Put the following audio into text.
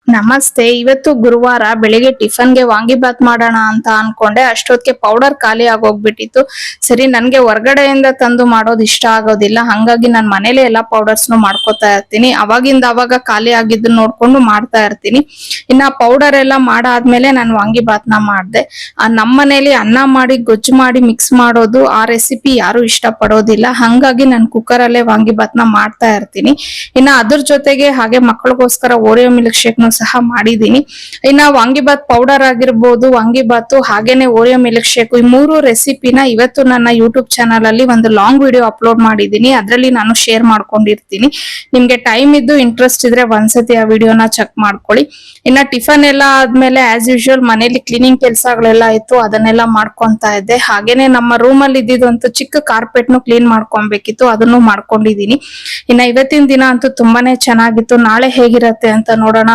ನಮಸ್ತೆ. ಇವತ್ತು ಗುರುವಾರ ಬೆಳಿಗ್ಗೆ ಟಿಫನ್ಗೆ ವಾಂಗಿಬಾತ್ ಮಾಡೋಣ ಅಂತ ಅನ್ಕೊಂಡೆ. ಅಷ್ಟೊತ್ತಿಗೆ ಪೌಡರ್ ಖಾಲಿ ಆಗೋಗ್ಬಿಟ್ಟಿತ್ತು. ಸರಿ, ನನ್ಗೆ ಹೊರ್ಗಡೆಯಿಂದ ತಂದು ಮಾಡೋದು ಇಷ್ಟ ಆಗೋದಿಲ್ಲ, ಹಂಗಾಗಿ ನಾನು ಮನೇಲೆ ಎಲ್ಲಾ ಪೌಡರ್ಸ್ನು ಮಾಡ್ಕೊತಾ ಇರ್ತೀನಿ. ಅವಾಗಿಂದ ಅವಾಗ ಖಾಲಿ ಆಗಿದ್ದನ್ನ ನೋಡ್ಕೊಂಡು ಮಾಡ್ತಾ ಇರ್ತೀನಿ. ಇನ್ನ ಪೌಡರ್ ಎಲ್ಲ ಮಾಡಾದ್ಮೇಲೆ ನಾನು ವಾಂಗಿಬಾತ್ನ ಮಾಡ್ದೆ. ನಮ್ಮ ಮನೇಲಿ ಅನ್ನ ಮಾಡಿ ಗೊಜ್ಜು ಮಾಡಿ ಮಿಕ್ಸ್ ಮಾಡೋದು ಆ ರೆಸಿಪಿ ಯಾರು ಇಷ್ಟ ಪಡೋದಿಲ್ಲ, ಹಂಗಾಗಿ ನಾನು ಕುಕ್ಕರ್ ಅಲ್ಲೇ ವಾಂಗಿಬಾತ್ನ ಮಾಡ್ತಾ ಇರ್ತೀನಿ. ಇನ್ನ ಅದ್ರ ಜೊತೆಗೆ ಹಾಗೆ ಮಕ್ಕಳಿಗೋಸ್ಕರ ಓರಿಯೋ ಮಿಲ್ಕ್ ಶೇಕ್ ಸಹ ಮಾಡಿದೀನಿ. ಇನ್ನ ವಾಂಗಿಬಾತ್ ಪೌಡರ್ ಆಗಿರ್ಬೋದು, ವಾಂಗಿಬಾತು ಹಾಗೇನೆ ಓರಿಯೋ ಮಿಲ್ಕ್ ಶೇಕ್, ಈ ಮೂರು ರೆಸಿಪಿನ ಇವತ್ತು ನನ್ನ ಯೂಟ್ಯೂಬ್ ಚಾನಲ್ ಅಲ್ಲಿ ಒಂದು ಲಾಂಗ್ ವಿಡಿಯೋ ಅಪ್ಲೋಡ್ ಮಾಡಿದೀನಿ. ಅದ್ರಲ್ಲಿ ನಾನು ಶೇರ್ ಮಾಡ್ಕೊಂಡಿರ್ತೀನಿ. ನಿಮ್ಗೆ ಟೈಮ್ ಇದ್ದು ಇಂಟ್ರೆಸ್ಟ್ ಇದ್ರೆ ಒಂದ್ಸತಿ ಆ ವಿಡಿಯೋನ ಚೆಕ್ ಮಾಡ್ಕೊಳ್ಳಿ. ಇನ್ನ ಟಿಫನ್ ಎಲ್ಲ ಆದ್ಮೇಲೆ ಆಸ್ ಯೂಶುವಲ್ ಮನೇಲಿ ಕ್ಲೀನಿಂಗ್ ಕೆಲ್ಸಗಳೆಲ್ಲ ಇತ್ತು, ಅದನ್ನೆಲ್ಲ ಮಾಡ್ಕೊಂತಾ ಇದ್ದೆ. ಹಾಗೇನೆ ನಮ್ಮ ರೂಮ್ ಅಲ್ಲಿ ಇದ್ದಿದ್ದು ಚಿಕ್ಕ ಕಾರ್ಪೆಟ್ ನು ಕ್ಲೀನ್ ಮಾಡ್ಕೊಬೇಕಿತ್ತು, ಅದನ್ನು ಮಾಡ್ಕೊಂಡಿದೀನಿ. ಇನ್ನ ಇವತ್ತಿನ ದಿನ ಅಂತೂ ತುಂಬಾನೇ ಚೆನ್ನಾಗಿತ್ತು. ನಾಳೆ ಹೇಗಿರತ್ತೆ ಅಂತ ನೋಡೋಣ.